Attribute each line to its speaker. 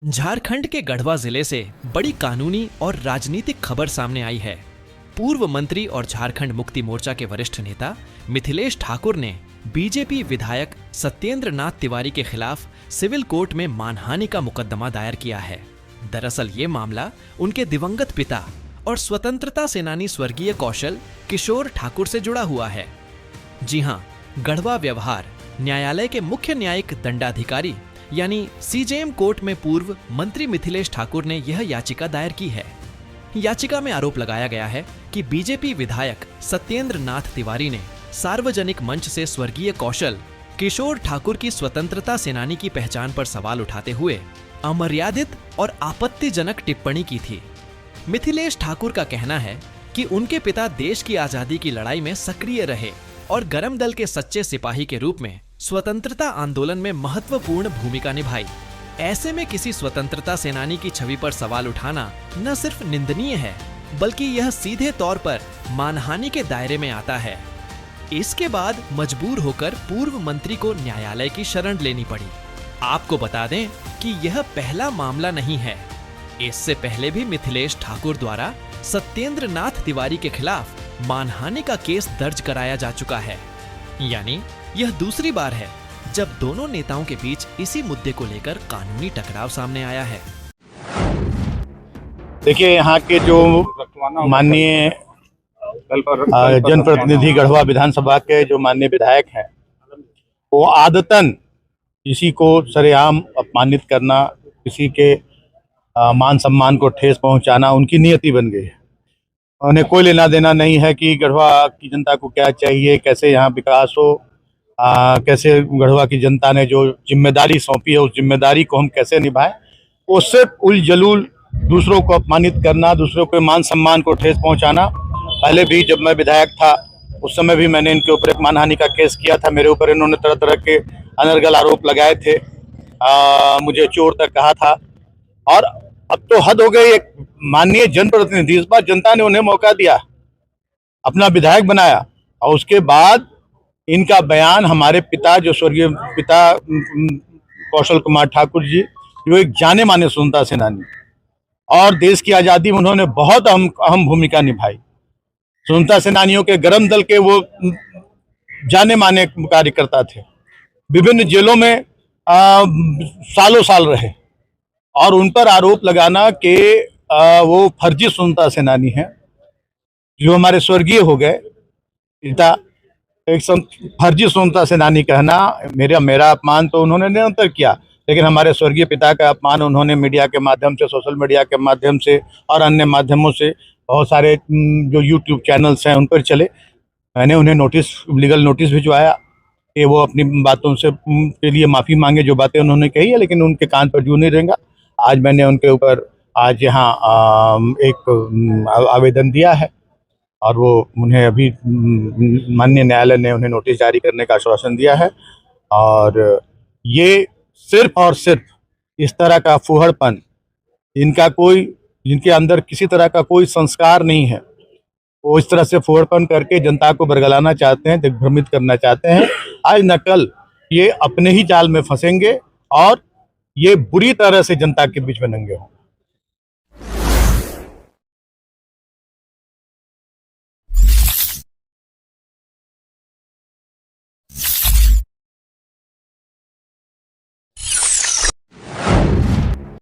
Speaker 1: झारखंड के गढ़वा जिले से बड़ी कानूनी और राजनीतिक खबर सामने आई है। पूर्व मंत्री और झारखंड मुक्ति मोर्चा के वरिष्ठ नेता मिथिलेश ठाकुर ने बीजेपी विधायक सत्येंद्र नाथ तिवारी के खिलाफ सिविल कोर्ट में मानहानि का मुकदमा दायर किया है। दरअसल ये मामला उनके दिवंगत पिता और स्वतंत्रता सेनानी स्वर्गीय कौशल किशोर ठाकुर से जुड़ा हुआ है। जी हां, गढ़वा व्यवहार न्यायालय के मुख्य न्यायिक दंडाधिकारी यानी सीजेएम कोर्ट में पूर्व मंत्री मिथिलेश ठाकुर ने यह याचिका दायर की है। याचिका में आरोप लगाया गया है कि बीजेपी विधायक सत्येंद्र नाथ तिवारी ने सार्वजनिक मंच से स्वर्गीय कौशल किशोर ठाकुर की स्वतंत्रता सेनानी की पहचान पर सवाल उठाते हुए अमर्यादित और आपत्तिजनक टिप्पणी की थी। मिथिलेश ठाकुर का कहना है कि उनके पिता देश की आजादी की लड़ाई में सक्रिय रहे और गरम दल के सच्चे सिपाही के रूप में स्वतंत्रता आंदोलन में महत्वपूर्ण भूमिका निभाई। ऐसे में किसी स्वतंत्रता सेनानी की छवि पर सवाल उठाना न सिर्फ निंदनीय है, बल्कि यह सीधे तौर पर मानहानि के दायरे में आता है। इसके बाद मजबूर होकर पूर्व मंत्री को न्यायालय की शरण लेनी पड़ी। आपको बता दें कि यह पहला मामला नहीं है। इससे पहले भी मिथिलेश ठाकुर द्वारा सत्येंद्र नाथ तिवारी के खिलाफ मानहानि का केस दर्ज कराया जा चुका है। यानी यह दूसरी बार है जब दोनों नेताओं के बीच इसी मुद्दे को लेकर कानूनी टकराव सामने आया है।
Speaker 2: देखिए, यहाँ के जो माननीय जनप्रतिनिधि गढ़वा विधानसभा के जो माननीय विधायक हैं, वो आदतन किसी को सरेआम अपमानित करना, किसी के मान सम्मान को ठेस पहुंचाना उनकी नियति बन गई है। उन्हें कोई लेना देना नहीं है कि गढ़वा की जनता को क्या चाहिए, कैसे यहाँ विकास हो, कैसे गढ़वा की जनता ने जो जिम्मेदारी सौंपी है उस जिम्मेदारी को हम कैसे निभाएं। वो सिर्फ उल जलूल दूसरों को अपमानित करना, दूसरों के मान सम्मान को ठेस पहुंचाना। पहले भी जब मैं विधायक था उस समय भी मैंने इनके ऊपर एक मानहानि का केस किया था। मेरे ऊपर इन्होंने तरह तरह के अनर्गल आरोप लगाए थे, मुझे चोर तक कहा था। और अब तो हद हो गई। एक माननीय जनप्रतिनिधि, इस बार जनता ने उन्हें मौका दिया, अपना विधायक बनाया, और उसके बाद इनका बयान हमारे पिता, जो स्वर्गीय पिता कौशल कुमार ठाकुर जी, जो एक जाने माने स्वतंत्रता सेनानी और देश की आज़ादी में उन्होंने बहुत अहम भूमिका निभाई। स्वतंत्रता सेनानियों के गरम दल के वो जाने माने कार्यकर्ता थे। विभिन्न जेलों में सालों साल रहे और उन पर आरोप लगाना कि वो फर्जी स्वतंत्रता सेनानी हैं, जो हमारे स्वर्गीय हो गए पिता, एक फर्जी स्वतंत्रता सेनानी कहना, मेरा अपमान तो उन्होंने निरंतर किया, लेकिन हमारे स्वर्गीय पिता का अपमान उन्होंने मीडिया के माध्यम से, सोशल मीडिया के माध्यम से और अन्य माध्यमों से, बहुत सारे जो यूट्यूब चैनल्स हैं उन पर चले। मैंने उन्हें लीगल नोटिस भिजवाया कि वो अपनी बातों से के लिए माफ़ी मांगे, जो बातें उन्होंने कही है, लेकिन उनके कान पर जू नहीं रहेगा। आज मैंने उनके ऊपर आज यहाँ एक आवेदन दिया है और वो उन्हें अभी माननीय न्यायालय ने उन्हें नोटिस जारी करने का आश्वासन दिया है। और ये सिर्फ और सिर्फ इस तरह का फूहड़पन, जिनके अंदर किसी तरह का कोई संस्कार नहीं है, वो इस तरह से फूहड़पन करके जनता को बरगलाना चाहते हैं, दिग्भ्रमित करना चाहते हैं। आज न कल ये अपने ही जाल में फंसेंगे और ये बुरी तरह से जनता के बीच में नंगे हों।